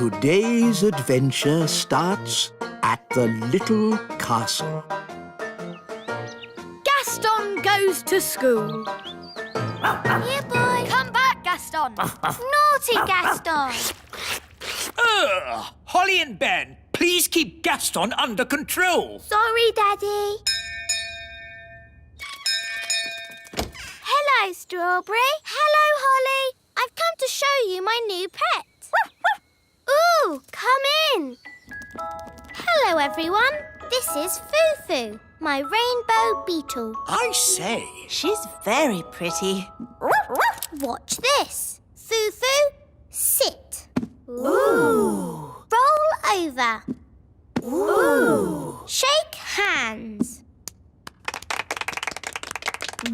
Today's adventure starts at the little castle. Gaston goes to school. Here, boy. Come back, Gaston. Naughty Gaston. Holly and Ben, please keep Gaston under control. Sorry, Daddy. Hello, Strawberry. Hello, Holly. I've come to show you my new pet. Ooh, come in. Hello, everyone. This is Foo-Foo, my rainbow beetle. I say. She's very pretty. Watch this. Foo-Foo, sit. Ooh. Roll over. Ooh. Shake hands.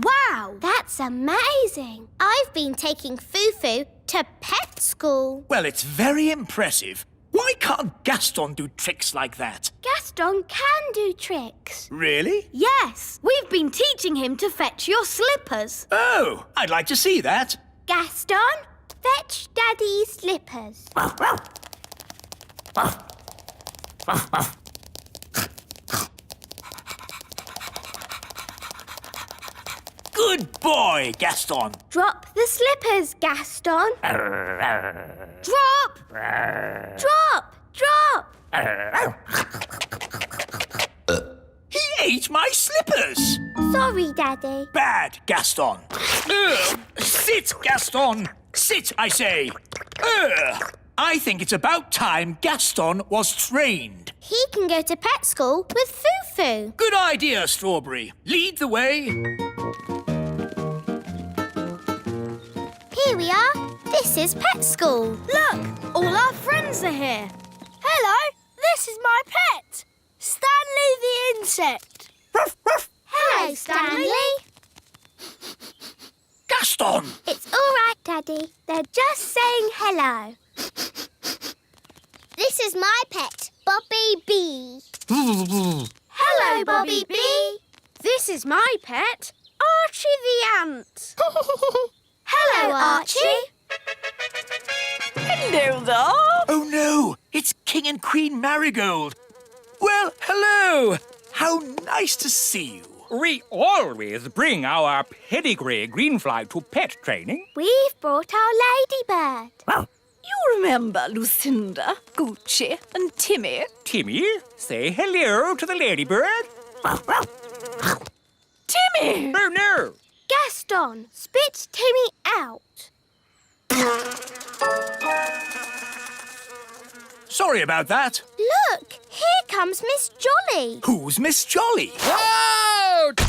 Wow! That's amazing. I've been taking Foo-Foo to pet school. Well, it's very impressive. Why can't Gaston do tricks like that? Gaston can do tricks. Really? Yes, we've been teaching him to fetch your slippers. Oh, I'd like to see that. Gaston, fetch Daddy's slippers. Good boy, Gaston. Drop the slippers, Gaston. Drop! Drop! Drop! He ate my slippers. Sorry, Daddy. Bad, Gaston. Sit, Gaston. Sit, I say. I think it's about time Gaston was trained. He can go to pet school with Foo-Foo. Good idea, Strawberry. Lead the way. Here we are. This is pet school. Look, all our friends are here. Hello, this is my pet, Stanley the insect. Hello, Stanley. Gaston! It's all right, Daddy. They're just saying hello. This is my pet, Bobby Bee. Hello, Bobby Bee. This is my pet, Archie the ant. Hello, Archie. Hello there. Oh, no! It's King and Queen Marigold. Well, hello! How nice to see you. We always bring our pedigree greenfly to pet training. We've brought our ladybird. You remember Lucinda, Gucci and Timmy? Timmy, say hello to the ladybird. Timmy! Oh, no! Gaston, spit Timmy out. Sorry about that. Look, here comes Miss Jolly. Who's Miss Jolly? Out!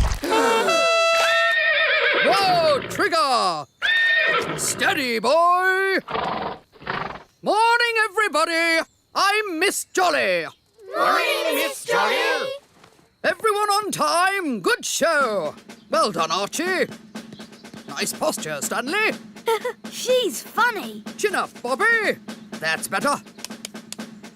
Whoa, Trigger! Steady, boy! Morning, everybody! I'm Miss Jolly. Morning, Miss Jolly. Everyone on time. Good show. Well done, Archie. Nice posture, Stanley. She's funny. Chin up, Bobby. That's better.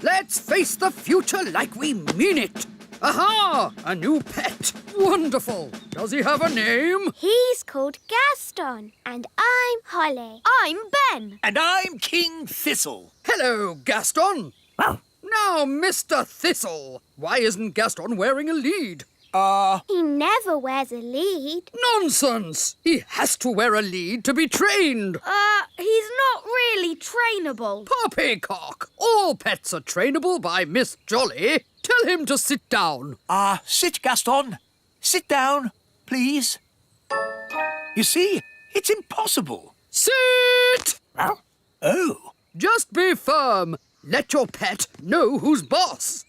Let's face the future like we mean it. Aha! A new pet. Wonderful. Does he have a name? He's called Gaston, and I'm Holly. I'm Ben. And I'm King Thistle. Hello, Gaston. Now, Mr. Thistle, why isn't Gaston wearing a lead? He never wears a lead. Nonsense! He has to wear a lead to be trained. He's not really trainable. Poppycock! All pets are trainable by Miss Jolly. Tell him to sit down. Sit, Gaston. Sit down, please. You see, it's impossible. Sit! Oh. Just be firm. Let your pet know who's boss.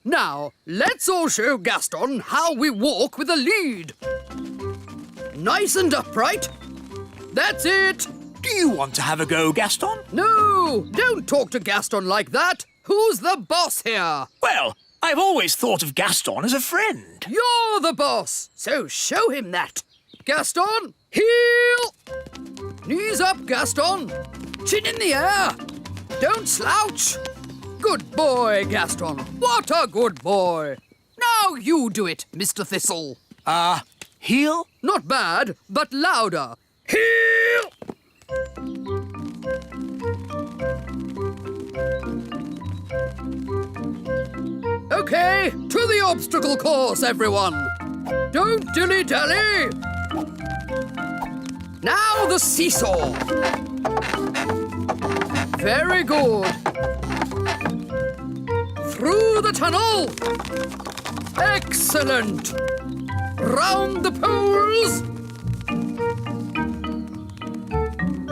Now, let's all show Gaston how we walk with a lead. Nice and upright. That's it. Do you want to have a go, Gaston? No, don't talk to Gaston like that. Who's the boss here? Well, I've always thought of Gaston as a friend. You're the boss, so show him that. Gaston, heel. Knees up, Gaston. Chin in the air. Don't slouch. Good boy, Gaston. What a good boy. Now you do it, Mr. Thistle. Heel? Not bad, but louder. Heel! ready? To the obstacle course, everyone! Don't dilly-dally! Now the seesaw! Very good. Through the tunnel! Excellent! Round the poles!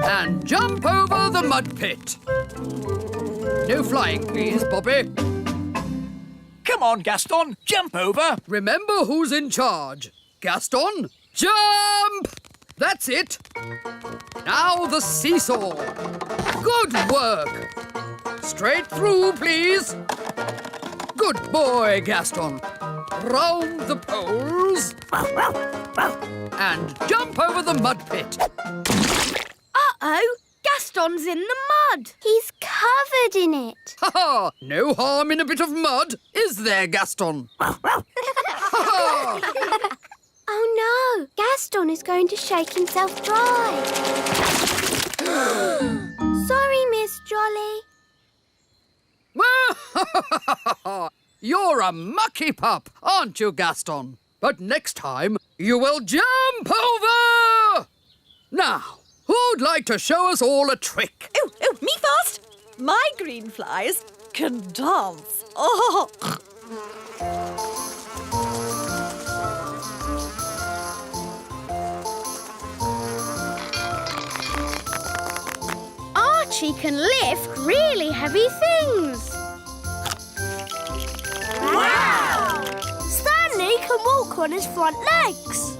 And jump over the mud pit. No flying, please, Bobby. Come on, Gaston, jump over. Remember who's in charge. Gaston, jump! That's it. Now the seesaw. Good work. Straight through, please. Good boy, Gaston. Round the poles. And jump over the mud pit. Uh-oh, Gaston's in the mud. He's covered in it. Ha ha! No harm in a bit of mud, is there, Gaston? Ha ha! Oh no, Gaston is going to shake himself dry. Sorry, Miss Jolly. You're a mucky pup, aren't you, Gaston? But next time, you will jump over! Now, who'd like to show us all a trick? Oh, me first. My green flies can dance. Oh. Archie can lift really heavy things. Wow! Stanley can walk on his front legs.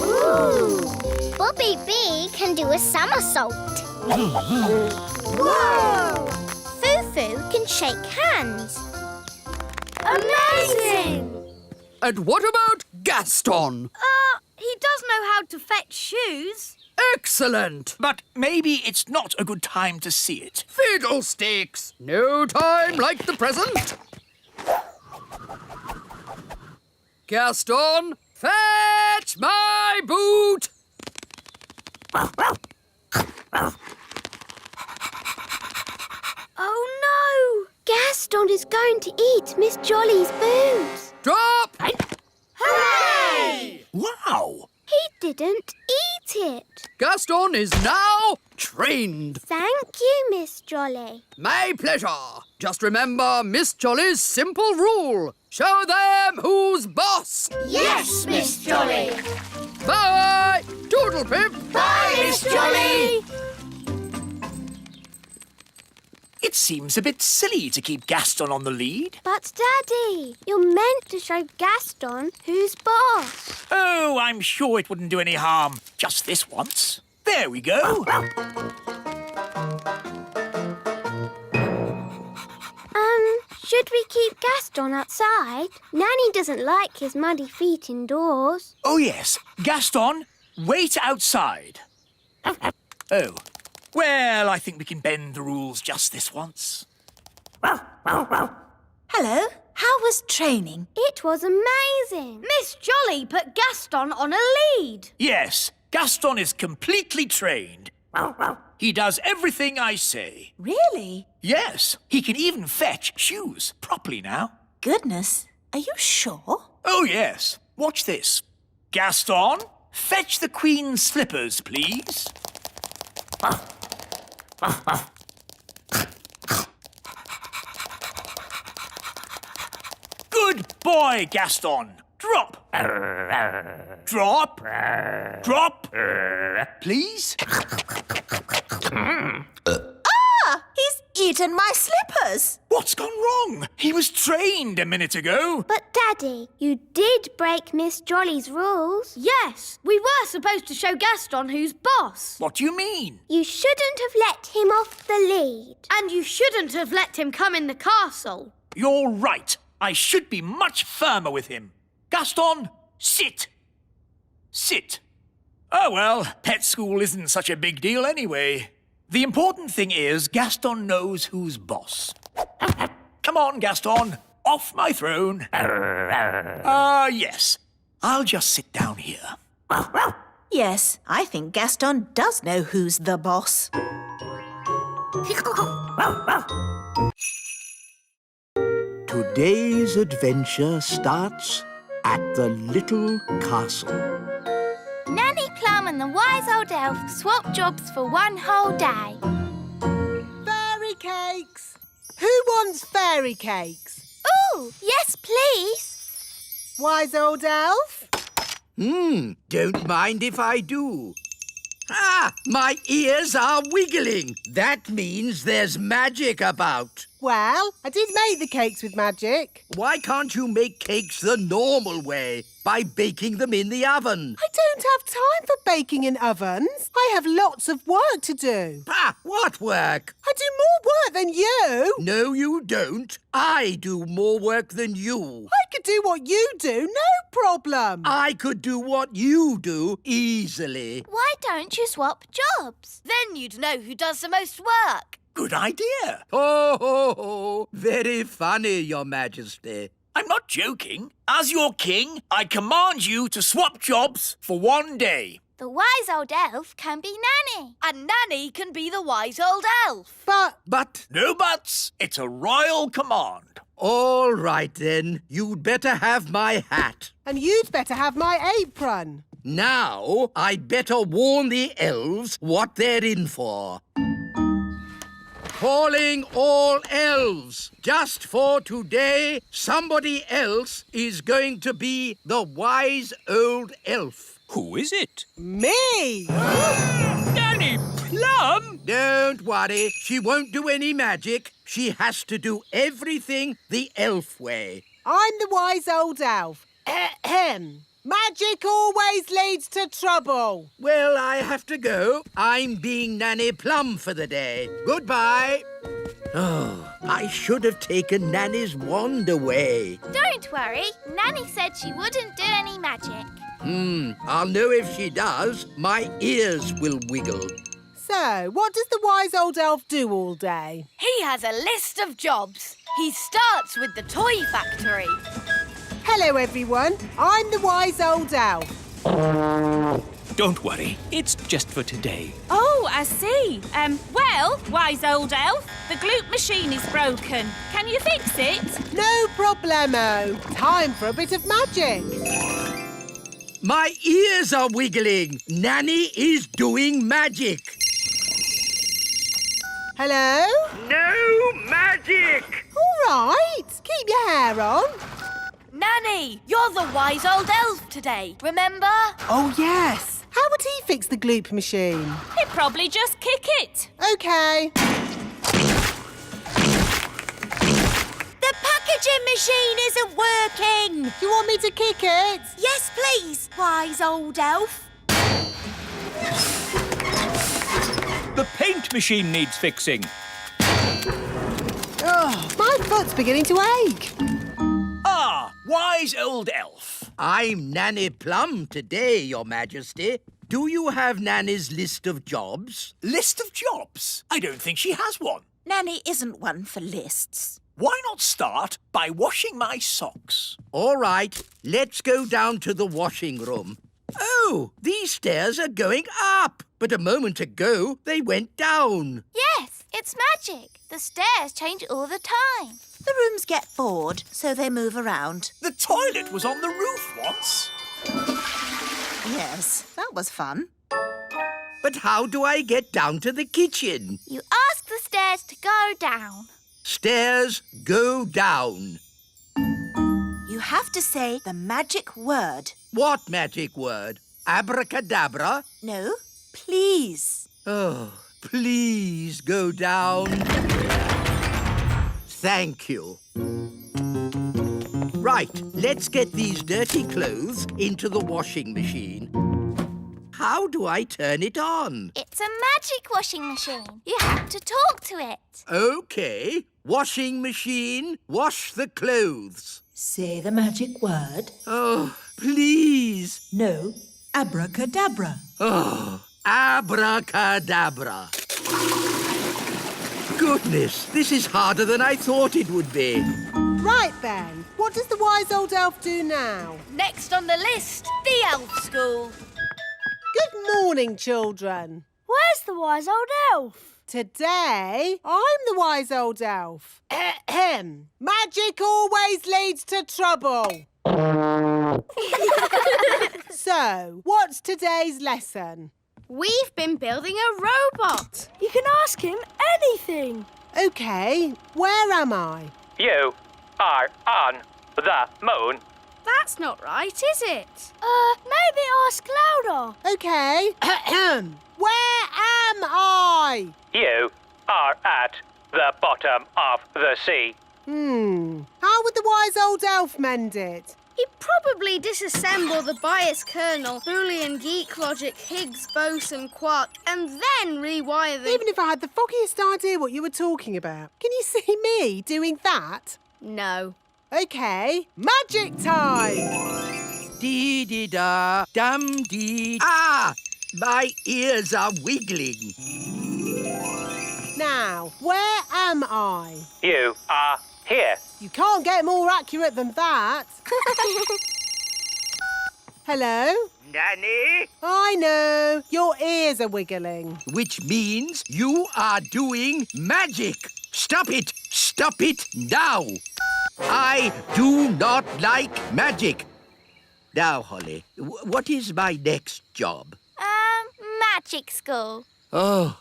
Ooh. Bobby B can do a somersault. Whoa! Foo-Foo can shake hands. Amazing! And what about Gaston? He does know how to fetch shoes. Excellent! But maybe it's not a good time to see it. Fiddlesticks! No time like the present. Gaston, fetch my boot! Oh no! Gaston is going to eat Miss Jolly's boots. Drop! Hooray! Wow! He didn't eat it. Gaston is now trained. Thank you, Miss Jolly. My pleasure. Just remember Miss Jolly's simple rule. Show them who's boss. Yes, Miss Jolly. Bye! Toodle pip! Bye, Miss Jolly. It seems a bit silly to keep Gaston on the lead. But, Daddy, you're meant to show Gaston who's boss. Oh, I'm sure it wouldn't do any harm. Just this once. There we go. Should we keep Gaston outside? Nanny doesn't like his muddy feet indoors. Oh, yes. Gaston, wait outside. Oh. Well, I think we can bend the rules just this once. Hello. How was training? It was amazing. Miss Jolly put Gaston on a lead. Yes, Gaston is completely trained. He does everything I say. Really? Yes, he can even fetch shoes properly now. Goodness. Are you sure? Oh, yes. Watch this. Gaston, fetch the Queen's slippers, please. Good boy, Gaston. Drop. Drop. Drop. Please. He's eaten my slippers. What's gone wrong? He was trained a minute ago. But, Daddy, you did break Miss Jolly's rules. Yes, we were supposed to show Gaston who's boss. What do you mean? You shouldn't have let him off the lead. And you shouldn't have let him come in the castle. You're right. I should be much firmer with him. Gaston, sit. Sit. Oh, well, pet school isn't such a big deal anyway. The important thing is Gaston knows who's boss. Come on, Gaston. Off my throne. Yes. I'll just sit down here. Yes, I think Gaston does know who's the boss. Today's adventure starts at the little castle. Nanny Plum and the wise old elf swap jobs for one whole day. Fairy cakes! Who wants fairy cakes? Ooh, yes, please. Wise old elf? Don't mind if I do. Ah, my ears are wiggling. That means there's magic about. Well, I did make the cakes with magic. Why can't you make cakes the normal way, by baking them in the oven? I don't have time for baking in ovens. I have lots of work to do. Ah, what work? I do more work than you. No, you don't. I do more work than you. I could do what you do, no problem. I could do what you do easily. Why don't you swap jobs? Then you'd know who does the most work. Good idea. Ho, ho, ho. Very funny, Your Majesty. I'm not joking. As your king, I command you to swap jobs for one day. The wise old elf can be Nanny. And Nanny can be the wise old elf. But, No buts. It's a royal command. all right then, you'd better have my hat. And you'd better have my apron. Now, I'd better warn the elves what they're in for. Calling all elves. Just for today, somebody else is going to be the wise old elf. Who is it? Me! Nanny Plum? Don't worry, she won't do any magic. She has to do everything the elf way. I'm the wise old elf. Ahem. Magic always leads to trouble. Well, I have to go. I'm being Nanny Plum for the day. Goodbye. Oh, I should have taken Nanny's wand away. Don't worry. Nanny said she wouldn't do any magic. I'll know if she does. My ears will wiggle. So, what does the wise old elf do all day? He has a list of jobs. He starts with the toy factory. Hello, everyone. I'm the wise old elf. Don't worry, it's just for today. Oh, I see. Well, wise old elf, the gloop machine is broken. Can you fix it? No problemo. Time for a bit of magic. My ears are wiggling. Nanny is doing magic. Hello? No magic! All right. Keep your hair on. Nanny, you're the wise old elf today, remember? Oh, yes. How would he fix the gloop machine? He'd probably just kick it. OK. The packaging machine isn't working. Do you want me to kick it? Yes, please, wise old elf. The paint machine needs fixing. Oh, my foot's beginning to ache. Ah, wise old elf. I'm Nanny Plum today, Your Majesty. Do you have Nanny's list of jobs? List of jobs? I don't think she has one. Nanny isn't one for lists. Why not start by washing my socks? All right, let's go down to the washing room. Oh, these stairs are going up. But a moment ago, they went down. Yes, it's magic. The stairs change all the time. The rooms get bored, so they move around. The toilet was on the roof once. Yes, that was fun. But how do I get down to the kitchen? You ask the stairs to go down. Stairs go down. You have to say the magic word. What magic word? Abracadabra? No, please. Oh, please go down. Thank you. Right, let's get these dirty clothes into the washing machine. How do I turn it on? It's a magic washing machine. You have to talk to it. OK. Washing machine, wash the clothes. Say the magic word. Oh, please. No, abracadabra. Oh, abracadabra. Goodness, this is harder than I thought it would be. Right then. What does the wise old elf do now? Next on the list, the elf school. Good morning, children. Where's the wise old elf? Today, I'm the wise old elf. Ahem. Magic always leads to trouble. So, what's today's lesson? We've been building a robot. You can ask him anything. OK, where am I? You are on the moon. That's not right, is it? Maybe ask louder. OK. Ahem. Where am I? You are at the bottom of the sea. How would the wise old elf mend it? He'd probably disassemble the bias kernel, Boolean, geek logic, Higgs, boson, quark, and then rewire the... Even if I had the foggiest idea what you were talking about. Can you see me doing that? No. OK, magic time! Dee-dee-da, dum-dee. Ah! My ears are wiggling. Now, where am I? You are here. You can't get more accurate than that. Hello? Nanny? I know. Your ears are wiggling. Which means you are doing magic. Stop it! Stop it now! I do not like magic. Now, Holly, what is my next job? Magic school. Oh.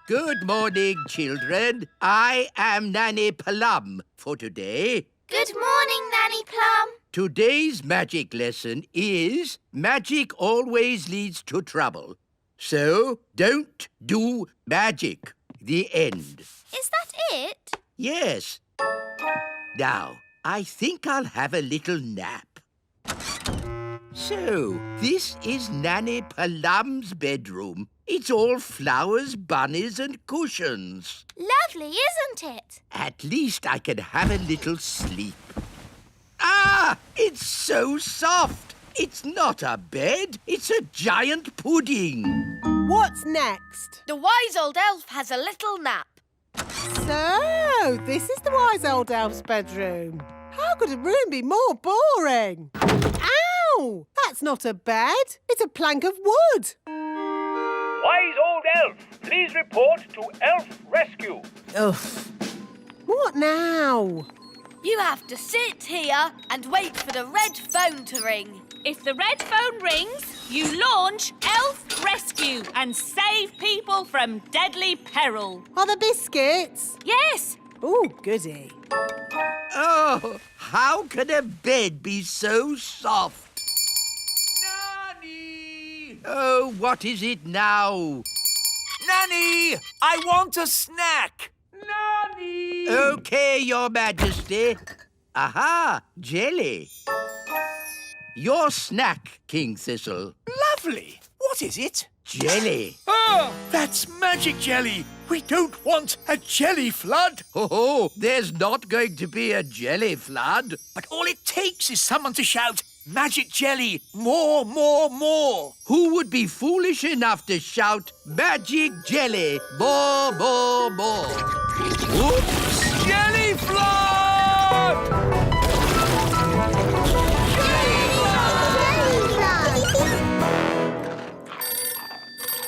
Good morning, children. I am Nanny Plum for today. Good morning, Nanny Plum. Today's magic lesson is magic always leads to trouble. So, don't do magic. The end. Is that it? Yes. Now, I think I'll have a little nap. So, this is Nanny Plum's bedroom. It's all flowers, bunnies and cushions. Lovely, isn't it? At least I can have a little sleep. Ah! It's so soft. It's not a bed. It's a giant pudding. What's next? The wise old elf has a little nap. So, this is the wise old elf's bedroom. How could a room be more boring? Ow! That's not a bed. It's a plank of wood. Wise old elf, please report to Elf Rescue. Ugh. What now? You have to sit here and wait for the red phone to ring. If the red phone rings, you launch Elf Rescue and save people from deadly peril. Are there biscuits? Yes. Ooh, goody. Oh, how can a bed be so soft? Nanny! Oh, what is it now? Nanny! I want a snack! Nanny! Okay, Your Majesty. Aha, jelly. Your snack, King Thistle. Lovely! What is it? Jelly. Oh, that's magic jelly! We don't want a jelly flood! Oh, there's not going to be a jelly flood. But all it takes is someone to shout, magic jelly, more, more, more! Who would be foolish enough to shout, magic jelly, more, more, more? Whoops! Jelly flood!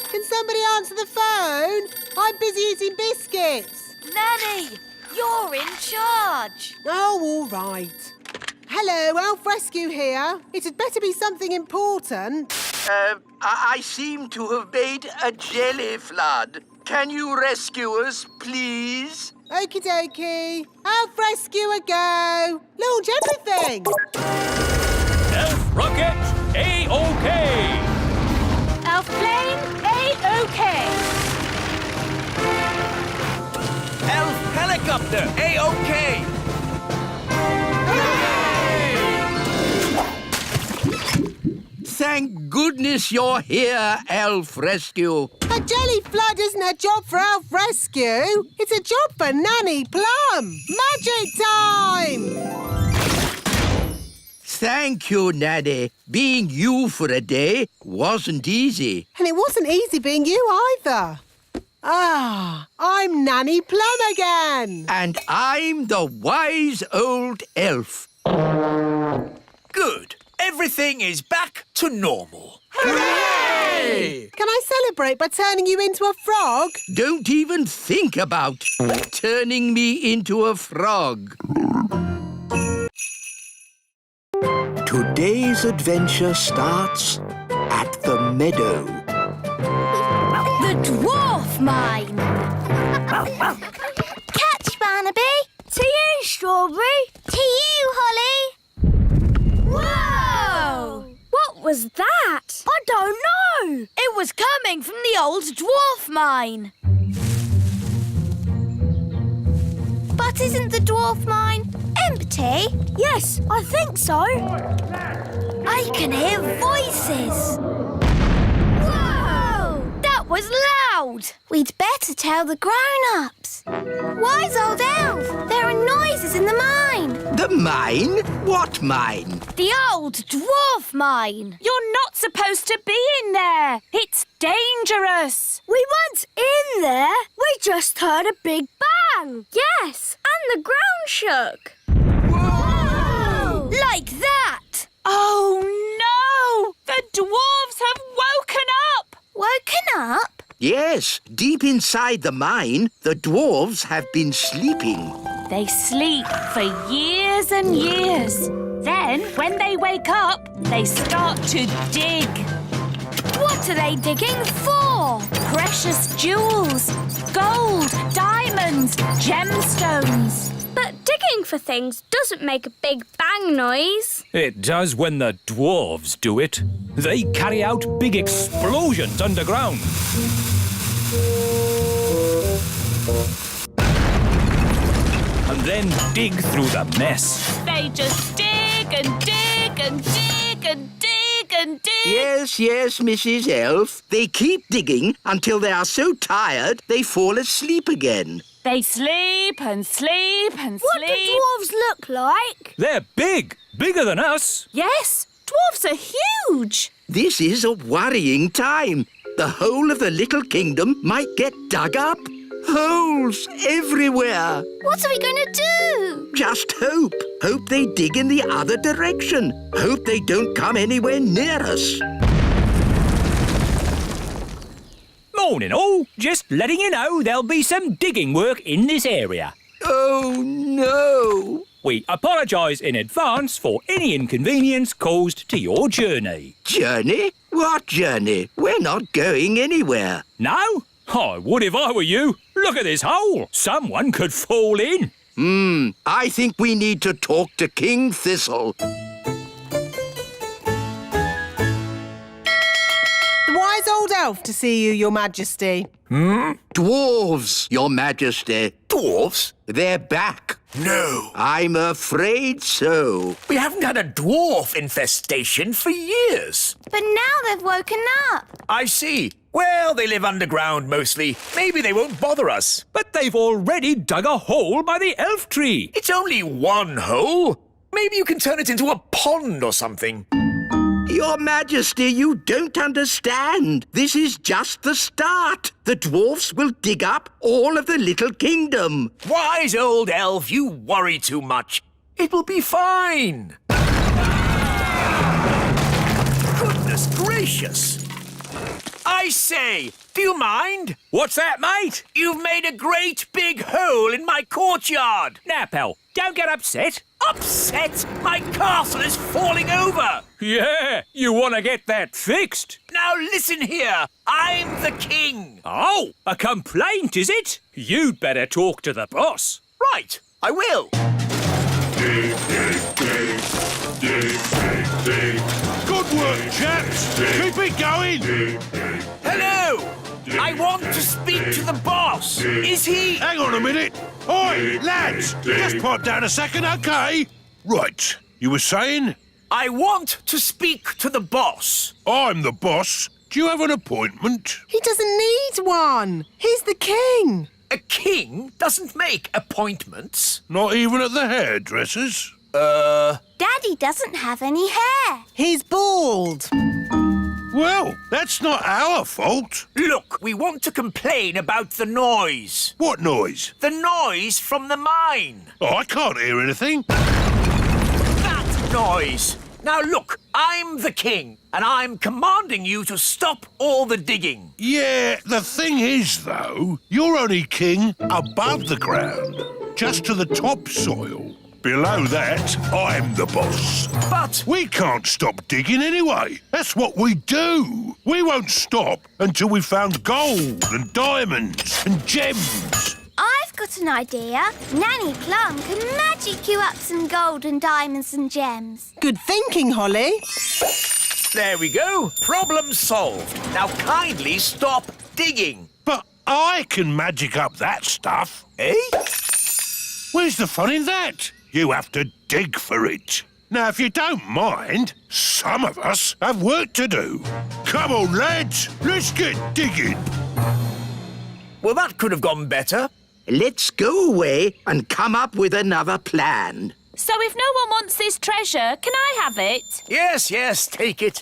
Can somebody answer the phone? I'm busy eating biscuits. Nanny, you're in charge. Oh, all right. Hello, Elf Rescue here. It had better be something important. I seem to have made a jelly flood. Can you rescue us, please? Okie dokie. Elf Rescue a go. Launch everything. Elf rocket, A-OK. Elf plane, A-OK. Elf helicopter, A-OK! Thank goodness you're here, Elf Rescue. A jelly flood isn't a job for Elf Rescue. It's a job for Nanny Plum. Magic time! Thank you, Nanny. Being you for a day wasn't easy. And it wasn't easy being you either. Ah, I'm Nanny Plum again. And I'm the wise old elf. Good. Everything is back to normal. Hooray! Hooray! Can I celebrate by turning you into a frog? Don't even think about turning me into a frog. Today's adventure starts at the meadow. The dwarf mine. Catch, Barnaby. To you, Strawberry. To you, Holly. Whoa! What was that? I don't know. It was coming from the old dwarf mine. But isn't the dwarf mine empty? Yes, I think so. I can hear voices. Whoa! That was loud. We'd better tell the grown-ups. Wise old elf, there are noises in the mine. The mine? What mine? The old dwarf mine. You're not supposed to be in there. It's dangerous. We weren't in there. We just heard a big bang. Yes, and the ground shook. Whoa! Like that. Oh, no! The dwarves have woken up! Woken up? Yes, deep inside the mine, the dwarves have been sleeping. They sleep for years and years. Then, when they wake up, they start to dig. What are they digging for? Precious jewels, gold, diamonds, gemstones. But digging for things doesn't make a big bang noise. It does when the dwarves do it. They carry out big explosions underground. And then dig through the mess. They just dig and dig and dig and dig and dig. Yes, Mrs. Elf. They keep digging until they are so tired they fall asleep again. They sleep and sleep and What sleep. do dwarves look like? They're big, bigger than us. Yes, dwarves are huge. This is a worrying time. The whole of the little kingdom might get dug up. Holes everywhere. What are we going to do? Just hope. Hope they dig in the other direction. Hope they don't come anywhere near us. Morning all. Just letting you know there'll be some digging work in this area. Oh, no. We apologise in advance for any inconvenience caused to your journey. Journey? What journey? We're not going anywhere. No? I would if I were you. Look at this hole. Someone could fall in. I think we need to talk to King Thistle. The wise old elf to see you, Your Majesty. Dwarves, Your Majesty. Dwarves? They're back. No. I'm afraid so. We haven't had a dwarf infestation for years. But now they've woken up. I see. Well, they live underground mostly. Maybe they won't bother us. But they've already dug a hole by the elf tree. It's only one hole. Maybe you can turn it into a pond or something. Your Majesty, you don't understand. This is just the start. The dwarfs will dig up all of the little kingdom. Wise old elf, you worry too much. It will be fine. Goodness gracious. I say, do you mind? What's that, mate? You've made a great big hole in my courtyard. Now, pal, don't get upset. Upset? My castle is falling over. Yeah, you want to get that fixed. Now listen here. I'm the king. Oh, a complaint, is it? You'd better talk to the boss. Right, I will. Dig, dig, dig. Dig, dig, dig. Good work, chaps. Keep it going. Dig, dig. Hello. I want to speak to the boss. Is he... Hang on a minute. Oi, lads. Just pipe down a second, OK? Right. You were saying? I want to speak to the boss. I'm the boss. Do you have an appointment? He doesn't need one. He's the king. A king doesn't make appointments. Not even at the hairdresser's? Daddy doesn't have any hair. He's bald. Well, that's not our fault. Look, we want to complain about the noise. What noise? The noise from the mine. Oh, I can't hear anything. That noise. Now look, I'm the king. and I'm commanding you to stop all the digging. Yeah, the thing is, though, you're only king above the ground, just to the topsoil. Below that, I'm the boss. But we can't stop digging anyway. That's what we do. We won't stop until we've found gold and diamonds and gems. I've got an idea. Nanny Plum can magic you up some gold and diamonds and gems. Good thinking, Holly. There we go. Problem solved. Now kindly stop digging. But I can magic up that stuff. Eh? Where's the fun in that? You have to dig for it. Now, if you don't mind, some of us have work to do. Come on, lads, let's get digging. Well, that could have gone better. Let's go away and come up with another plan. So if no one wants this treasure, can I have it? Yes, yes, take it.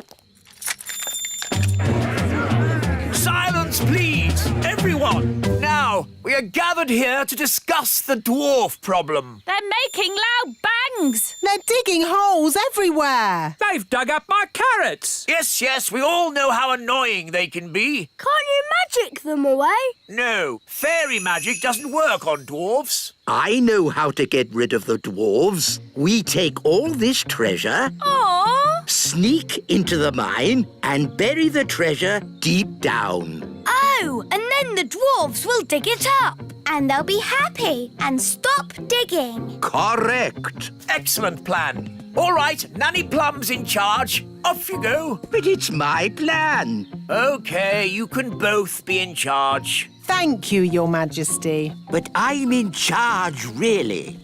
Silence, please, everyone. Now, we are gathered here to discuss the dwarf problem. They're making loud bangs. They're digging holes everywhere. They've dug up my carrots. Yes, yes, we all know how annoying they can be. Can't you magic them away? No, fairy magic doesn't work on dwarfs. I know how to get rid of the dwarves. We take all this treasure, Aww. sneak into the mine, and bury the treasure deep down. Oh, and then the dwarves will dig it up. And they'll be happy and stop digging. Correct. Excellent plan. All right, Nanny Plum's in charge. Off you go. But it's my plan. OK, you can both be in charge. Thank you, Your Majesty. But I'm in charge, really.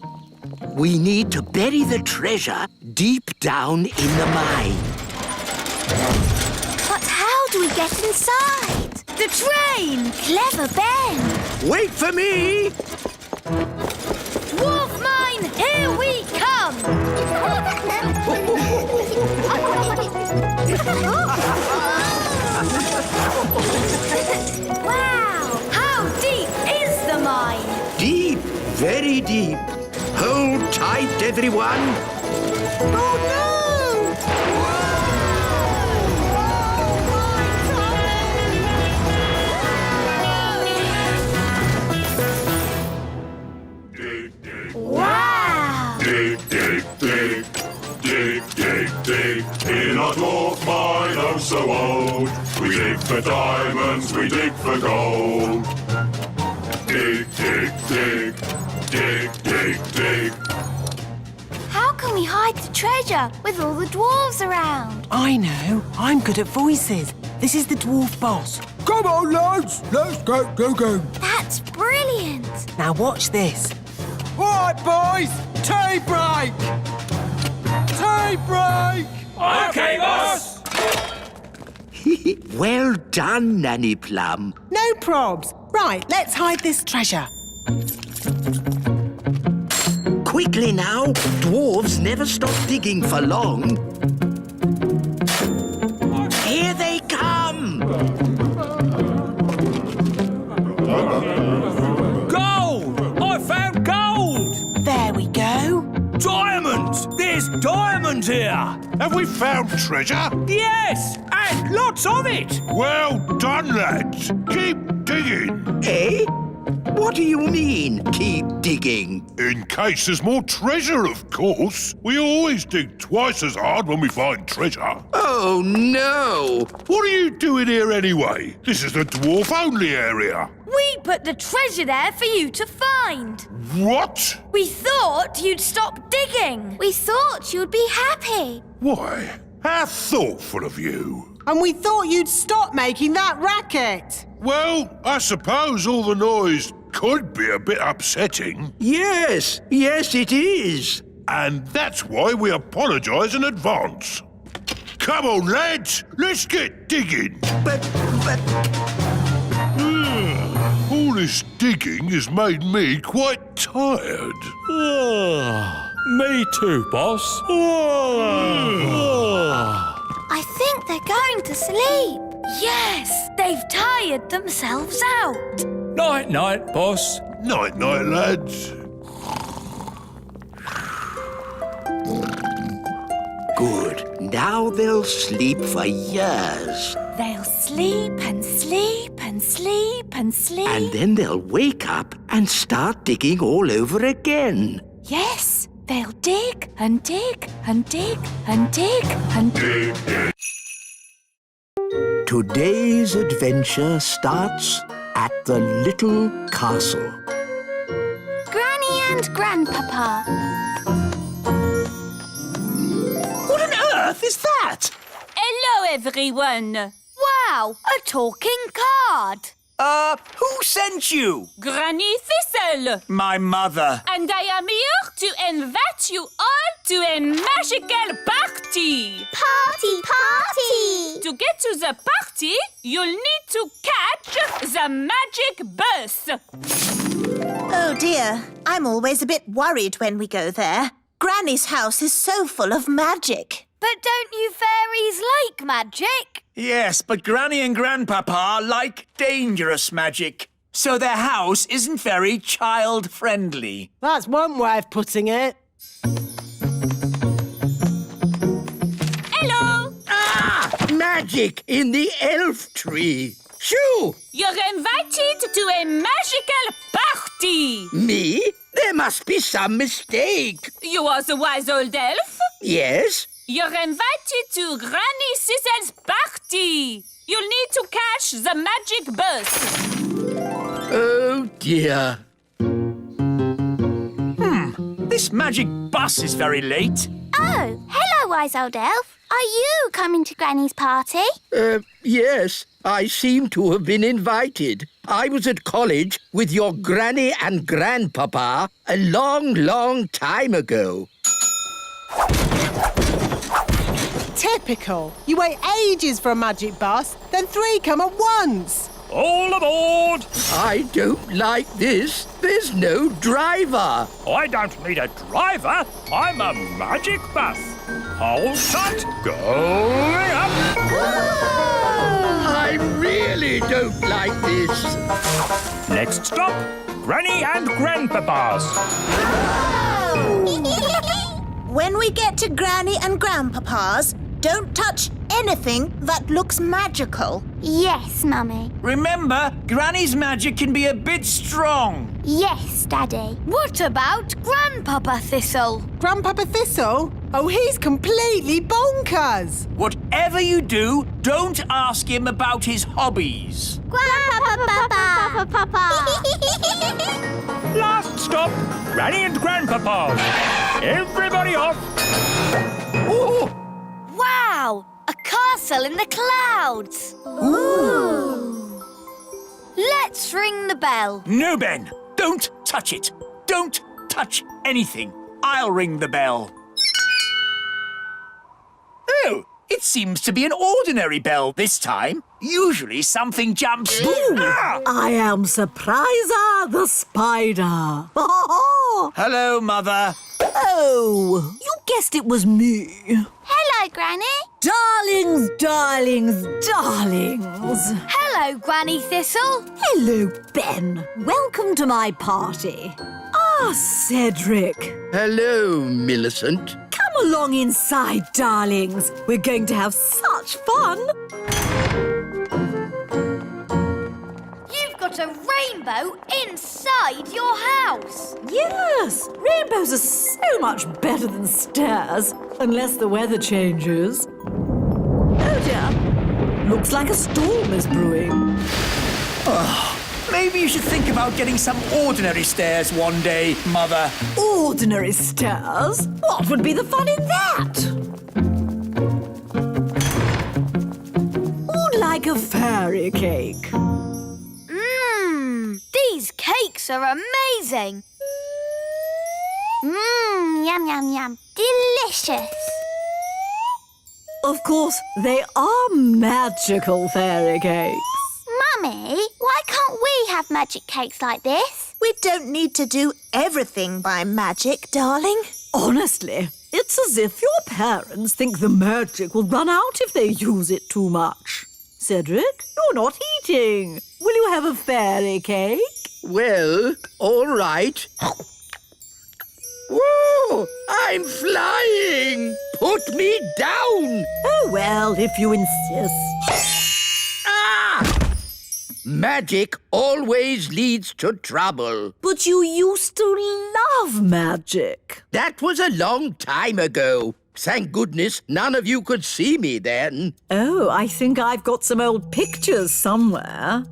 We need to bury the treasure deep down in the mine. But how do we get inside? The train! Clever Ben! Wait for me! Dwarf mine, here we come! Wow! How deep is the mine? Deep, very deep. Hold tight, everyone. Oh, no! Dig, dig, Wow! dig, dig, dig, dig, dig, dig. In our dwarf mine, oh so old, we dig for diamonds, we dig for gold. Dig, dig, dig, dig, dig, dig. How can we hide the treasure with all the dwarves around? I know. I'm good at voices. This is the dwarf boss. Come on, lads. Let's go. That's brilliant! Now watch this. All right, boys. Tea break. Tea break. OK, boss. Well done, Nanny Plum. No probs. Right, let's hide this treasure. Quickly now. Dwarves never stop digging for long. Here they come! Gold! I found gold! There we go. Diamonds! There's diamonds here! Have we found treasure? Yes! And lots of it! Well done, lads. Keep digging. Eh? What do you mean, keep digging? In case there's more treasure, of course. We always dig twice as hard when we find treasure. Oh, no! What are you doing here anyway? This is the dwarf-only area. We put the treasure there for you to find. What? We thought you'd stop digging. We thought you'd be happy. Why, how thoughtful of you. And we thought you'd stop making that racket. Well, I suppose all the noise could be a bit upsetting. Yes, it is. And that's why we apologise in advance. Come on, lads, let's get digging. But... All this digging has made me quite tired. Me too, boss. I think they're going to sleep. Yes, they've tired themselves out. Night-night, boss. Night-night, lads. Good. Now they'll sleep for years. They'll sleep and sleep and sleep and sleep. And then they'll wake up and start digging all over again. Yes, they'll dig and dig and dig and dig and Dig, dig. Today's adventure starts at the little castle. Granny and Grandpapa. What on earth is that? Hello, everyone. Wow, a talking card. Who sent you? Granny Thistle. My mother. And I am here to invite you all to a magical party. Party, party! To get to the party, you'll need to catch the magic bus. Oh dear, I'm always a bit worried when we go there. Granny's house is so full of magic. But don't you fairies like magic? Yes, but Granny and Grandpapa like dangerous magic. So their house isn't very child-friendly. That's one way of putting it. Hello. Ah! Magic in the elf tree. Shoo! You're invited to a magical party. Me? There must be some mistake. You are the wise old elf? Yes? You're invited to Granny Thistle's party. You'll need to catch the magic bus. Oh, dear. This magic bus is very late. Oh, hello, wise old elf. Are you coming to Granny's party? Yes, I seem to have been invited. I was at college with your Granny and Grandpapa a long, long time ago. Typical. You wait ages for a magic bus, then 3 come at once. All aboard! I don't like this. There's no driver. I don't need a driver. I'm a magic bus. Hold tight. Going up. I really don't like this. Next stop, Granny and Grandpapa's. When we get to Granny and Grandpapa's, don't touch anything that looks magical. Yes, Mummy. Remember, Granny's magic can be a bit strong. Yes, Daddy. What about Grandpapa Thistle? Grandpapa Thistle? Oh, he's completely bonkers. Whatever you do, don't ask him about his hobbies. Grandpapa! Last stop, Granny and Grandpapa's. Everybody off. Oh, Wow, a castle in the clouds. Ooh. Let's ring the bell. No, Ben, don't touch it. Don't touch anything. I'll ring the bell. Oh, it seems to be an ordinary bell this time. Usually something jumps... Ah! I am Surpriser the Spider. Hello, Mother. Oh, you guessed it was me. Hello, Granny. Darlings, darlings, darlings. Hello, Granny Thistle. Hello, Ben. Welcome to my party. Ah, Cedric. hello, Millicent. Come along inside, darlings. We're going to have such fun. You've got a rainbow inside your house. Yes, rainbows are so much better than stairs, unless the weather changes. Oh dear, looks like a storm is brewing. Maybe you should think about getting some ordinary stairs one day, Mother. Ordinary stairs? What would be the fun in that? Who'd like a fairy cake? These cakes are amazing. Yum, yum, yum. Delicious. Of course, they are magical fairy cakes. Mummy, why can't we have magic cakes like this? We don't need to do everything by magic, darling. Honestly, it's as if your parents think the magic will run out if they use it too much. Cedric, you're not eating. Will you have a fairy cake? Well, all right. Whoa! I'm flying! Put me down! Oh, well, if you insist. Ah! Magic always leads to trouble. But you used to love magic. That was a long time ago. Thank goodness none of you could see me then. Oh, I think I've got some old pictures somewhere.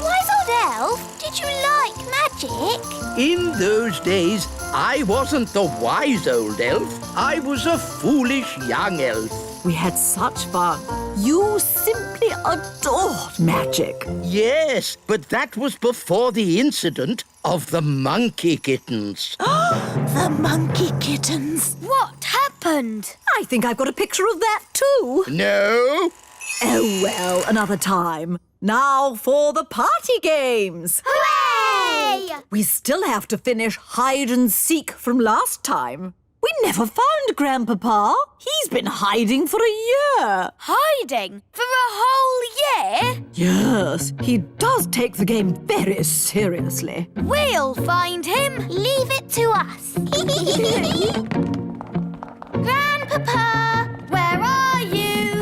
Wise old elf, did you like magic? In those days, I wasn't the wise old elf. I was a foolish young elf. We had such fun. You simply adored magic. Yes, but that was before the incident of the monkey kittens. The monkey kittens. What happened? I think I've got a picture of that too. No. Oh, well, another time. Now for the party games. Hooray! We still have to finish hide and seek from last time. We never found Grandpapa. He's been hiding for a year. Hiding? For a whole year? Yes, he does take the game very seriously. We'll find him. Leave it to us. Grandpapa, Where are you?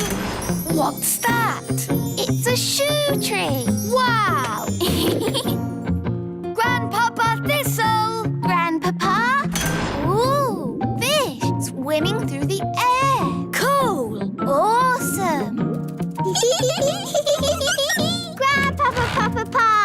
What's that? it's a shoe tree. Wow! Grandpapa Thistle! Grandpapa, ooh, fish swimming through the air. Cool! Awesome. Grandpapa, Papa, Papa.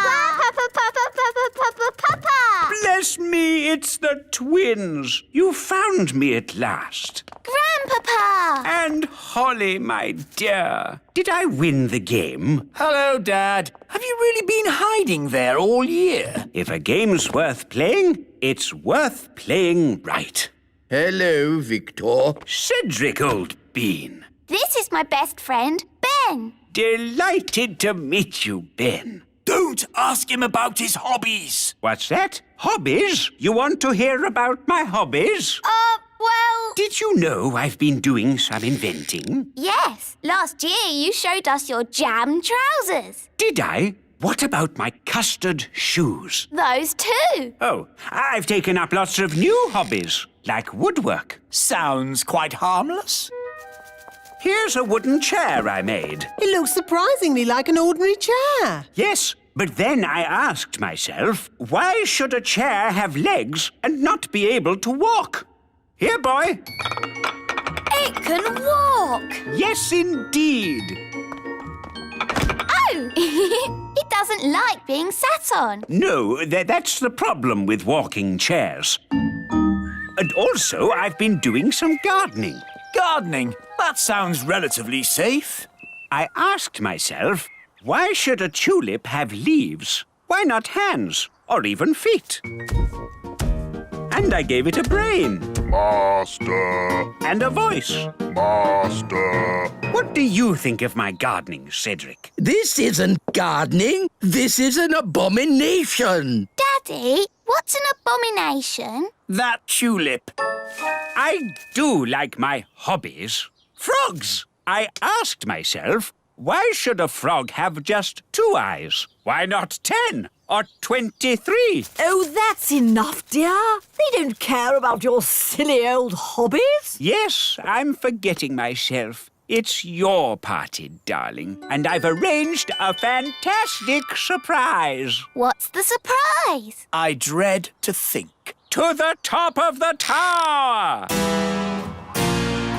Bless me, it's the twins. You found me at last. Grandpapa. And Holly, my dear, did I win the game? Hello, Dad. Have you really been hiding there all year? If a game's worth playing, it's worth playing right. Hello, Victor. Cedric, old bean. This is my best friend, Ben. Delighted to meet you, Ben. Don't ask him about his hobbies. What's that? Hobbies? You want to hear about my hobbies? Well... Did you know I've been doing some inventing? Yes. Last year you showed us your jam trousers. Did I? What about my custard shoes? Those too. Oh, I've taken up lots of new hobbies, like woodwork. Sounds quite harmless. Here's a wooden chair I made. It looks surprisingly like an ordinary chair. Yes, but then I asked myself, why should a chair have legs and not be able to walk? Here, boy. It can walk! Yes, indeed. Oh! It doesn't like being sat on. No, that's the problem with walking chairs. And also, I've been doing some gardening. Gardening? That sounds relatively safe. I asked myself, why should a tulip have leaves? Why not hands or even feet? And I gave it a brain. Master. And a voice. Master. What do you think of my gardening, Cedric? This isn't gardening. This is an abomination. Daddy, what's an abomination? That tulip. I do like my hobbies. Frogs! I asked myself, why should a frog have just 2 eyes? Why not 10 or 23? Oh, that's enough, dear. They don't care about your silly old hobbies. Yes, I'm forgetting myself. It's your party, darling, and I've arranged a fantastic surprise. What's the surprise? I dread to think. To the top of the tower!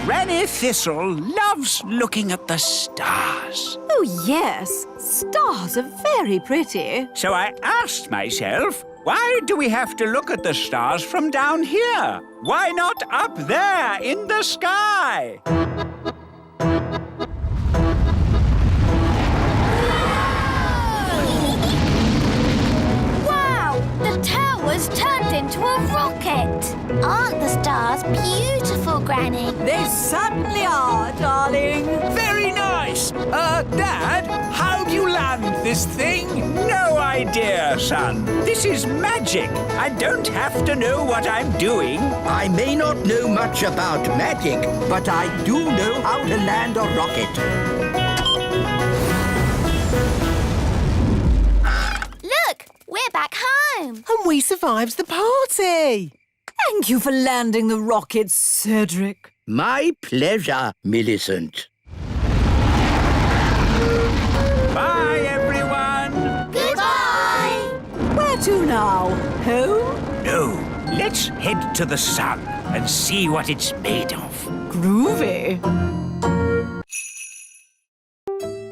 Granny Thistle loves looking at the stars. Oh, yes. Stars are very pretty. So I asked myself, why do we have to look at the stars from down here? Why not up there in the sky? Wow! The tower's turned into a rocket! Aren't the stars beautiful, Granny? They certainly are, darling. Very nice. Dad, how do you land this thing? No idea, son. This is magic. I don't have to know what I'm doing. I may not know much about magic, but I do know how to land a rocket. Look, we're back home. And we survived the party. Thank you for landing the rocket, Cedric. My pleasure, Millicent. Bye, everyone! Goodbye! Where to now? Home? No, let's head to the sun and see what it's made of. Groovy.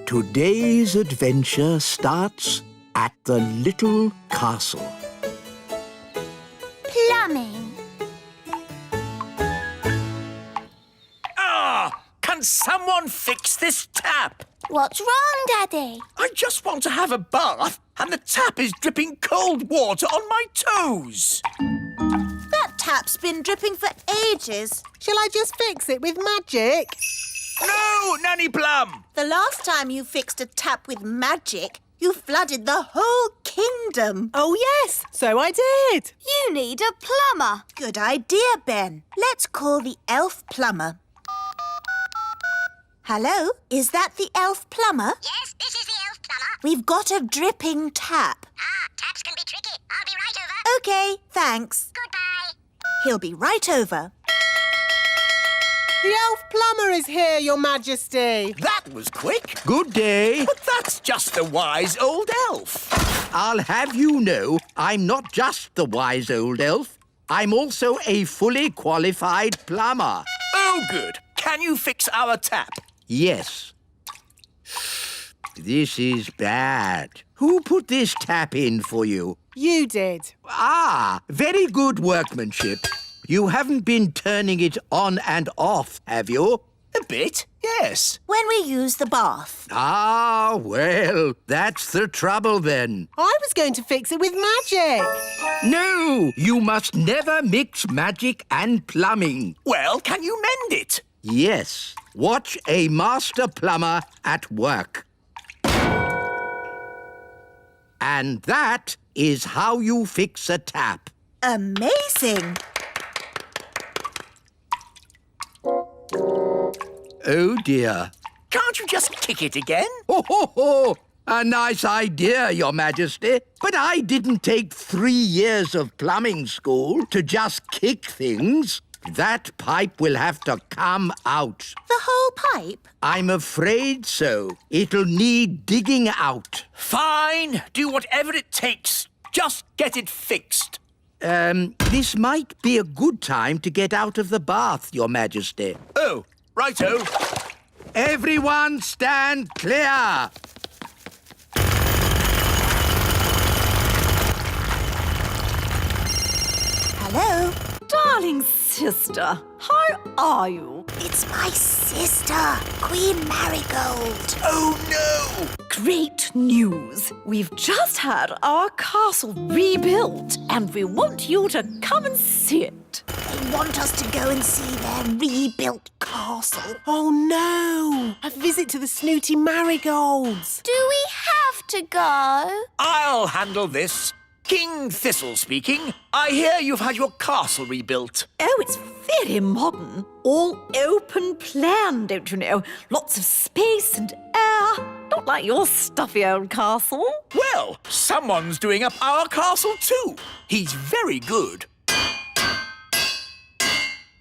Today's adventure starts at the little castle. Plumbing. Can someone fix this tap? What's wrong, Daddy? I just want to have a bath and the tap is dripping cold water on my toes. That tap's been dripping for ages. Shall I just fix it with magic? No, Nanny Plum! The last time you fixed a tap with magic, you flooded the whole kingdom. Oh, yes, so I did. You need a plumber. Good idea, Ben. Let's call the elf plumber. Hello, is that the elf plumber? Yes, this is the elf plumber. We've got a dripping tap. Taps can be tricky. I'll be right over. OK, thanks. Goodbye. He'll be right over. The elf plumber is here, Your Majesty. That was quick. Good day. But that's just the wise old elf. I'll have you know I'm not just the wise old elf. I'm also a fully qualified plumber. Oh, good. Can you fix our tap? Yes. This is bad. Who put this tap in for you? You did. Ah, very good workmanship. You haven't been turning it on and off, have you? A bit, yes. When we use the bath. Ah, well, that's the trouble then. I was going to fix it with magic. No, you must never mix magic and plumbing. Well, can you mend it? Yes, watch a master plumber at work. And that is how you fix a tap. Amazing. Oh, dear. Can't you just kick it again? Ho, ho, ho! A nice idea, Your Majesty. But I didn't take 3 years of plumbing school to just kick things. That pipe will have to come out. The whole pipe? I'm afraid so. It'll need digging out. Fine. Do whatever it takes. Just get it fixed. This might be a good time to get out of the bath, Your Majesty. Oh, righto. Everyone stand clear. Hello? Darling sister, how are you? It's my sister, Queen Marigold. Oh, no! Great news! We've just had our castle rebuilt and we want you to come and see it. They want us to go and see their rebuilt castle. Oh, no. A visit to the snooty marigolds. Do we have to go? I'll handle this. King Thistle speaking. I hear you've had your castle rebuilt. Oh, it's very modern. All open plan, don't you know? Lots of space and air. Not like your stuffy old castle. Well, someone's doing up our castle too. He's very good.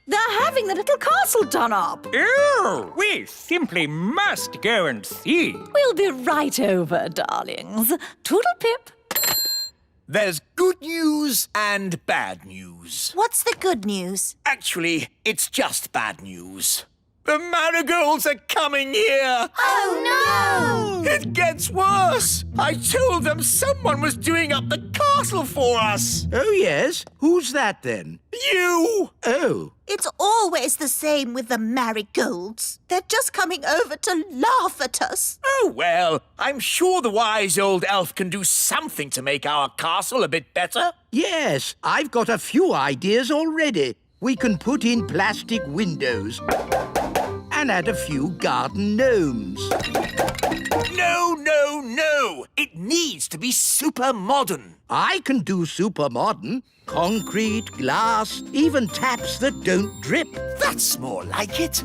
They're having the little castle done up. Oh, we simply must go and see. We'll be right over, darlings. Toodle-pip. There's good news and bad news. What's the good news? Actually, it's just bad news. The marigolds are coming here! Oh, no! It gets worse! I told them someone was doing up the castle for us! Oh, yes? Who's that, then? You! Oh. It's always the same with the marigolds. They're just coming over to laugh at us. Oh, well, I'm sure the wise old elf can do something to make our castle a bit better. Yes, I've got a few ideas already. We can put in plastic windows and add a few garden gnomes. No, no, no! It needs to be super modern. I can do super modern. Concrete, glass, even taps that don't drip. That's more like it.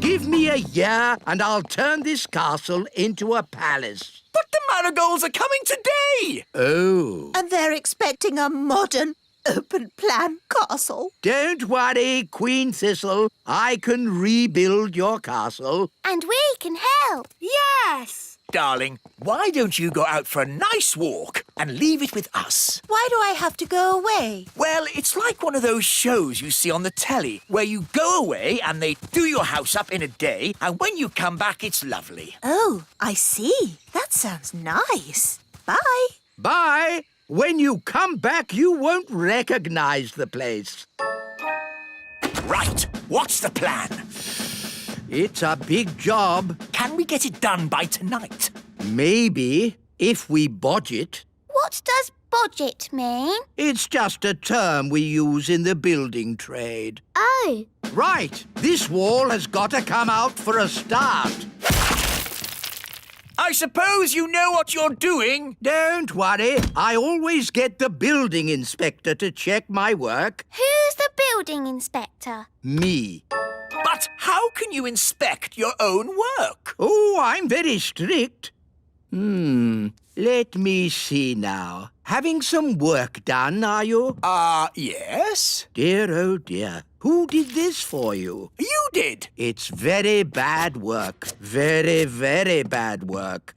Give me a year and I'll turn this castle into a palace. But the marigolds are coming today! Oh. And they're expecting a modern, open-plan castle. Don't worry, Queen Thistle. I can rebuild your castle. And we can help. Yes. Darling, why don't you go out for a nice walk and leave it with us? Why do I have to go away? Well, it's like one of those shows you see on the telly where you go away and they do your house up in a day, and when you come back, it's lovely. Oh, I see. That sounds nice. Bye. Bye. When you come back, you won't recognize the place. Right. What's the plan? It's a big job. Can we get it done by tonight? Maybe, if we budget. What does budget mean? It's just a term we use in the building trade. Oh. Right. This wall has got to come out for a start. I suppose you know what you're doing. Don't worry. I always get the building inspector to check my work. Who's the building inspector? Me. But how can you inspect your own work? Oh, I'm very strict. Let me see now. Having some work done, are you? Yes. Dear, oh dear. Who did this for you? You did. It's very bad work. Very, very bad work.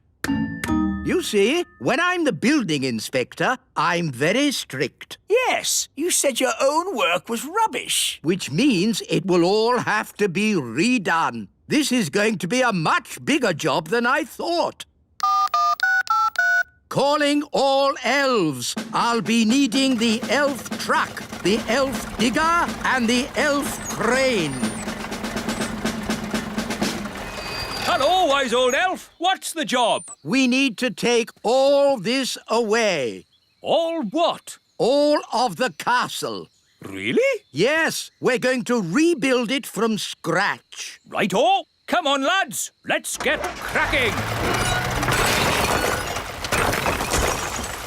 You see, when I'm the building inspector, I'm very strict. Yes, you said your own work was rubbish. Which means it will all have to be redone. This is going to be a much bigger job than I thought. Calling all elves. I'll be needing the elf truck, the elf digger, and the elf crane. Hello, wise old elf. What's the job? We need to take all this away. All what? All of the castle. Really? Yes, we're going to rebuild it from scratch. Righto. Come on, lads. Let's get cracking.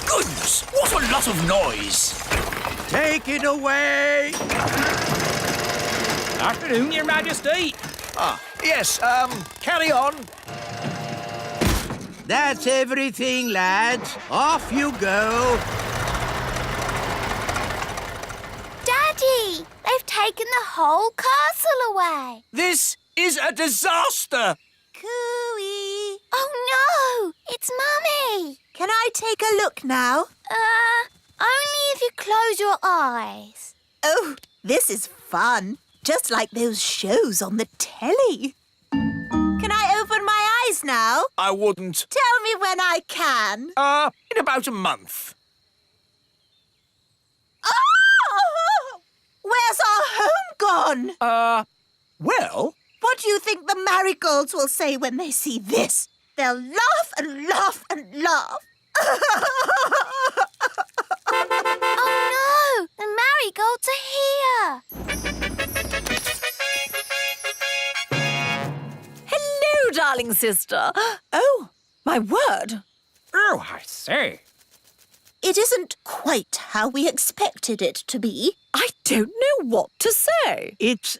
Goodness, what a lot of noise. Take it away. Afternoon, Your Majesty. Yes, carry on. That's everything, lads. Off you go. Daddy, they've taken the whole castle away. This is a disaster. Cooey. Oh, no, it's Mummy. Can I take a look now? Only if you close your eyes. Oh, this is fun. Just like those shows on the telly. Can I open my eyes now? I wouldn't. Tell me when I can. In about a month. Oh! Where's our home gone? Well... What do you think the marigolds will say when they see this? They'll laugh and laugh and laugh. Oh, no! The marigolds are here. Hello, darling sister. Oh, my word. Oh, I say. It isn't quite how we expected it to be. I don't know what to say. It's,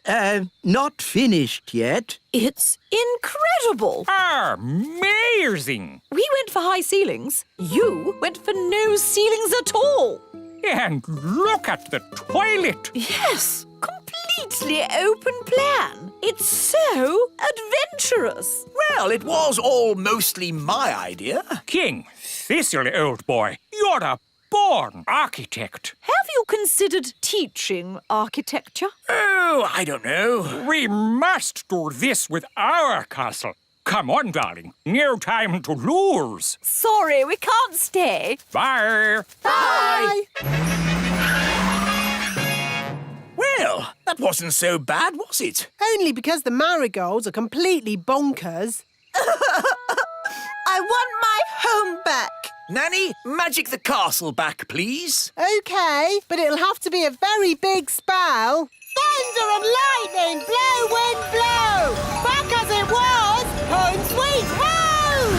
not finished yet. It's incredible. Amazing. We went for high ceilings. You went for no ceilings at all. And look at the toilet. Yes, completely open plan. It's so adventurous. Well, it was all mostly my idea. King Thistle, old boy, you're a born architect. Have you considered teaching architecture? Oh, I don't know. We must do this with our castle. Come on, darling. No time to lose. Sorry, we can't stay. Bye. Bye. Well, that wasn't so bad, was it? Only because the marigolds are completely bonkers. I want my home back. Nanny, magic the castle back, please. OK, but it'll have to be a very big spell. Thunder and lightning, blow, wind, blow. Back as it was, home sweet home.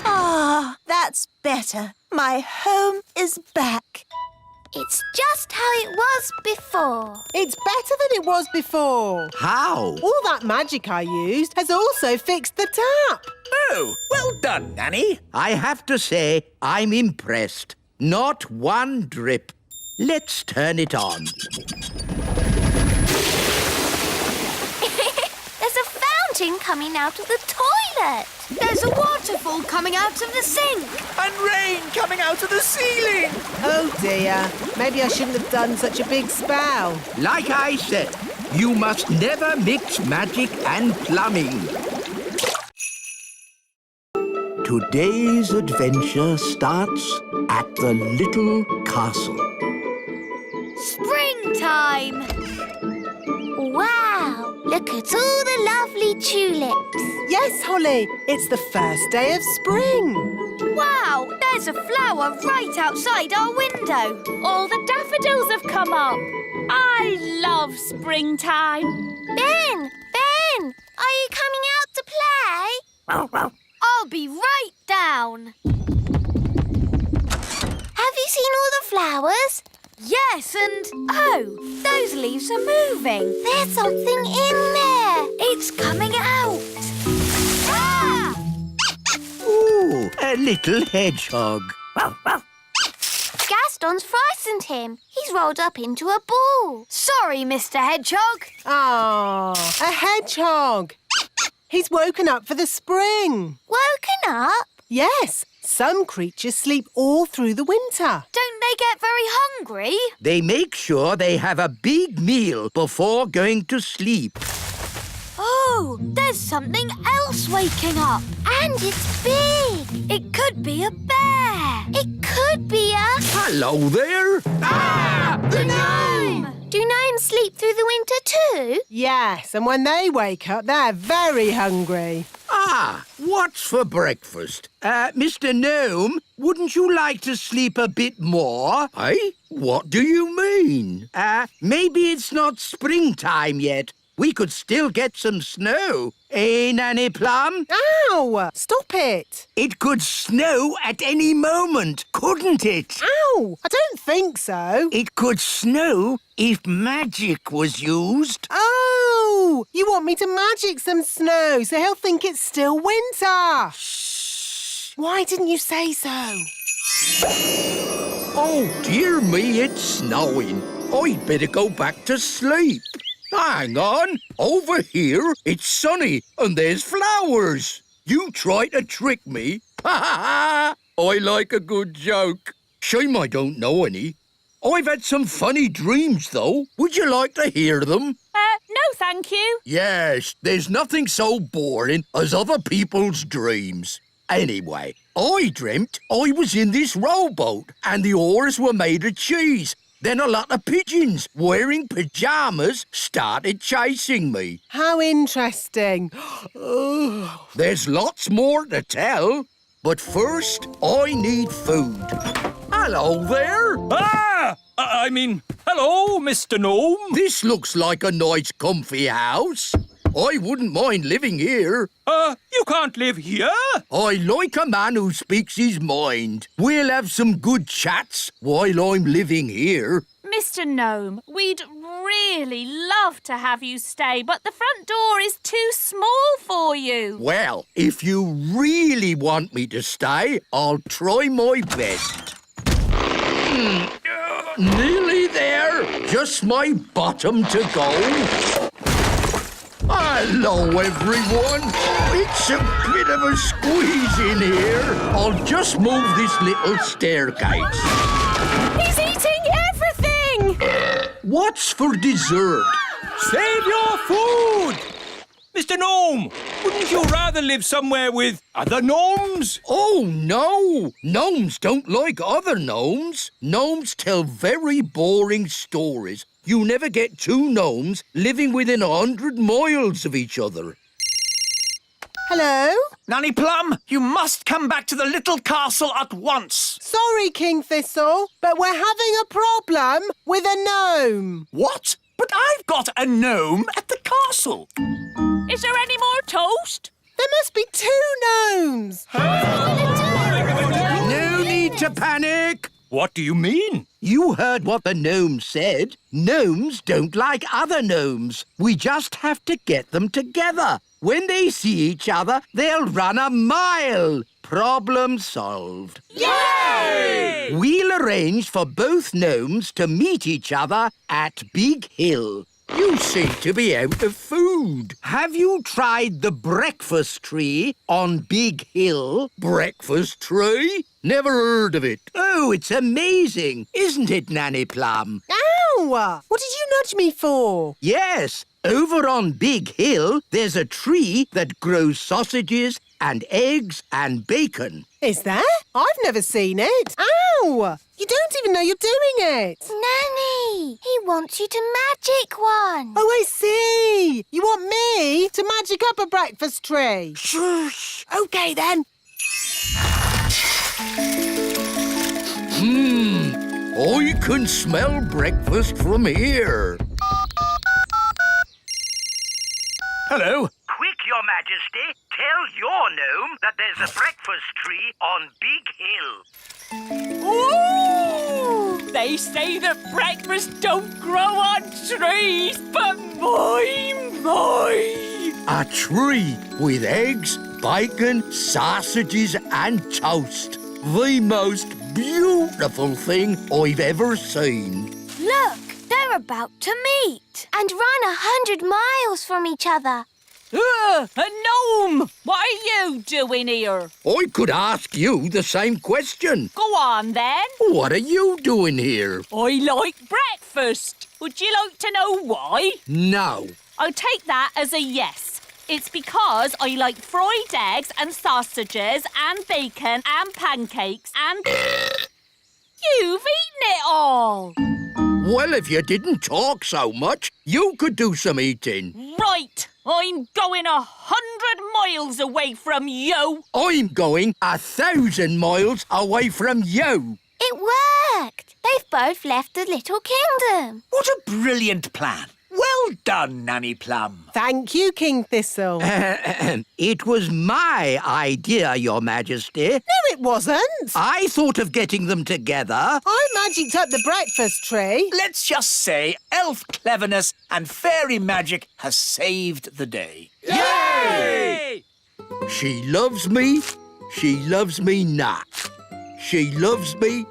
Ah, that's better. My home is back. It's just how it was before. It's better than it was before. How? All that magic I used has also fixed the tap. Oh, well done, Nanny. I have to say, I'm impressed. Not one drip. Let's turn it on. There's a fountain coming out of the toilet. There's a waterfall coming out of the sink. And rain coming out of the ceiling. Oh dear, maybe I shouldn't have done such a big spell. Like I said, you must never mix magic and plumbing. Today's adventure starts at the little castle. Springtime. Wow, look at all the lovely tulips. Yes, Holly, it's the first day of spring. Wow, there's a flower right outside our window. All the daffodils have come up. I love springtime. Ben, are you coming out to play? I'll be right down. Have you seen all the flowers? Yes, and oh, those leaves are moving. There's something in there. It's coming out. Ah! Ooh, a little hedgehog. Gaston's frightened him. He's rolled up into a ball. Sorry, Mr. Hedgehog. Ah, a hedgehog. He's woken up for the spring. Woken up? Yes, some creatures sleep all through the winter. Don't they get very hungry? They make sure they have a big meal before going to sleep. Oh, there's something else waking up. And it's big. It could be a bear. It could be a... Hello there. Ah! The gnome! Do gnomes sleep through the winter too? Yes, and when they wake up, they're very hungry. Ah, what's for breakfast? Mr. Gnome, wouldn't you like to sleep a bit more? Eh? What do you mean? Maybe it's not springtime yet. We could still get some snow. Eh, Nanny Plum? Ow! Stop it. It could snow at any moment, couldn't it? Ow! I don't think so. It could snow if magic was used. Oh! You want me to magic some snow so he'll think it's still winter. Shh! Why didn't you say so? Oh, dear me, it's snowing. I'd better go back to sleep. Hang on. Over here, it's sunny and there's flowers. You try to trick me? Ha ha ha! I like a good joke. Shame I don't know any. I've had some funny dreams, though. Would you like to hear them? No, thank you. Yes, there's nothing so boring as other people's dreams. Anyway, I dreamt I was in this rowboat and the oars were made of cheese. Then a lot of pigeons wearing pyjamas started chasing me. How interesting. There's lots more to tell, but first I need food. Hello there. Hello, Mr. Gnome. This looks like a nice comfy house. I wouldn't mind living here. You can't live here. I like a man who speaks his mind. We'll have some good chats while I'm living here. Mr. Gnome, we'd really love to have you stay, but the front door is too small for you. Well, if you really want me to stay, I'll try my best. Nearly there. Just my bottom to go. Hello, everyone. It's a bit of a squeeze in here. I'll just move this little staircase. He's eating everything! What's for dessert? Save your food! Mr. Gnome, wouldn't you rather live somewhere with other gnomes? Oh, no. Gnomes don't like other gnomes. Gnomes tell very boring stories. You never get two gnomes living within 100 miles of each other. Hello? Nanny Plum, you must come back to the little castle at once. Sorry, King Thistle, but we're having a problem with a gnome. What? But I've got a gnome at the castle. Is there any more toast? There must be two gnomes. No need to panic. What do you mean? You heard what the gnome said. Gnomes don't like other gnomes. We just have to get them together. When they see each other, they'll run a mile. Problem solved. Yay! We'll arrange for both gnomes to meet each other at Big Hill. You seem to be out of food. Have you tried the breakfast tree on Big Hill? Breakfast tree? Never heard of it. Oh, it's amazing. Isn't it, Nanny Plum? Ow! What did you nudge me for? Yes. Over on Big Hill, there's a tree that grows sausages and eggs and bacon. Is there? I've never seen it. Ow! You don't even know you're doing it. Nanny, he wants you to magic one. Oh, I see. You want me to magic up a breakfast tree? Shush! OK, then. I can smell breakfast from here. Hello. Quick, Your Majesty. Tell your gnome that there's a breakfast tree on Big Hill. Ooh! They say that breakfast don't grow on trees, but my. A tree with eggs, bacon, sausages and toast. The most beautiful thing I've ever seen. Look, they're about to meet. And run 100 miles from each other. A gnome! What are you doing here? I could ask you the same question. Go on, then. What are you doing here? I like breakfast. Would you like to know why? No. I'll take that as a yes. It's because I like fried eggs and sausages and bacon and pancakes and... You've eaten it all! Well, if you didn't talk so much, you could do some eating. Right! I'm going 100 miles away from you! I'm going 1,000 miles away from you. It worked. They've both left the little kingdom. What a brilliant plan. Well done, Nanny Plum. Thank you, King Thistle. It was my idea, Your Majesty. No, it wasn't. I thought of getting them together. I magicked up the breakfast tree. Let's just say elf cleverness and fairy magic has saved the day. Yay! She loves me. She loves me not. She loves me.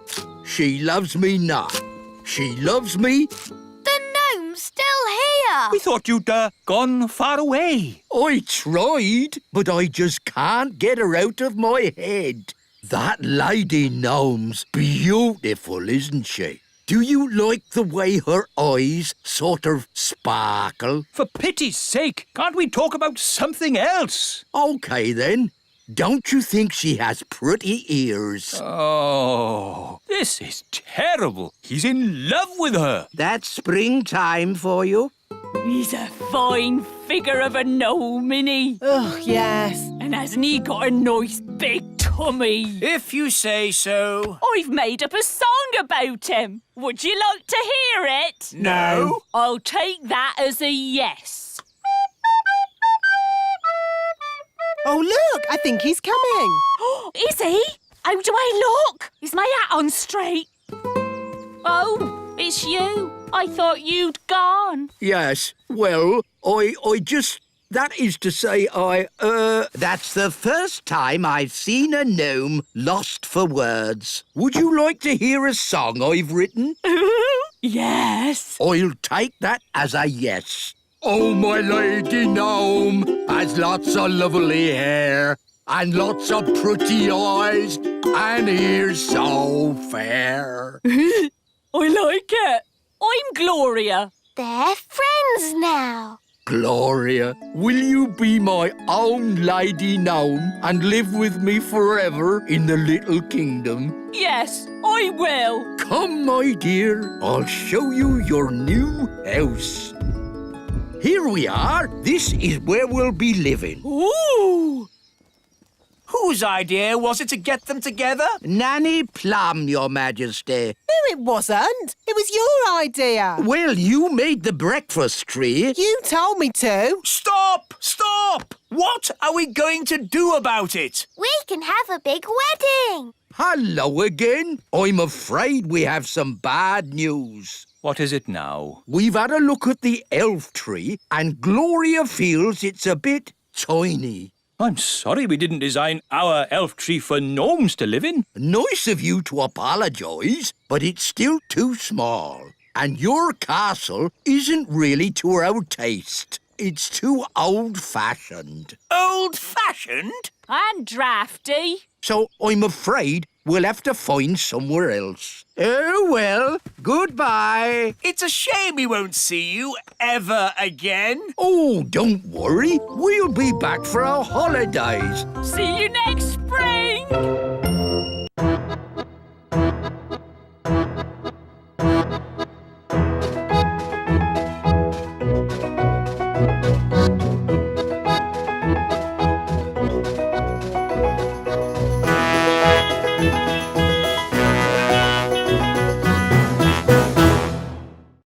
She loves me not. She loves me. The gnome's still here. We thought you'd gone far away. I tried, but I just can't get her out of my head. That lady gnome's beautiful, isn't she? Do you like the way her eyes sort of sparkle? For pity's sake, can't we talk about something else? OK, then. Don't you think she has pretty ears? Oh, this is terrible. He's in love with her. That's springtime for you. He's a fine figure of a gnome, isn't he? Oh, yes. And hasn't he got a nice big tummy? If you say so. I've made up a song about him. Would you like to hear it? No. I'll take that as a yes. Oh, look, I think he's coming. Is he? How do I look? Is my hat on straight? Oh, it's you. I thought you'd gone. Yes, well, I just... That is to say, That's the first time I've seen a gnome lost for words. Would you like to hear a song I've written? Yes. I'll take that as a yes. Oh, my lady gnome has lots of lovely hair and lots of pretty eyes and ears so fair. I like it. I'm Gloria. They're friends now. Gloria, will you be my own lady gnome and live with me forever in the little kingdom? Yes, I will. Come, my dear, I'll show you your new house. Here we are. This is where we'll be living. Ooh! Whose idea was it to get them together? Nanny Plum, Your Majesty. No, it wasn't. It was your idea. Well, you made the breakfast tree. You told me to. Stop! Stop! What are we going to do about it? We can have a big wedding. Hello again. I'm afraid we have some bad news. What is it now? We've had a look at the elf tree and Gloria feels it's a bit tiny. I'm sorry we didn't design our elf tree for gnomes to live in. Nice of you to apologise, but it's still too small. And your castle isn't really to our taste. It's too old-fashioned. Old-fashioned? And drafty. So I'm afraid we'll have to find somewhere else. Oh, well, goodbye. It's a shame we won't see you ever again. Oh, don't worry. We'll be back for our holidays. See you next spring.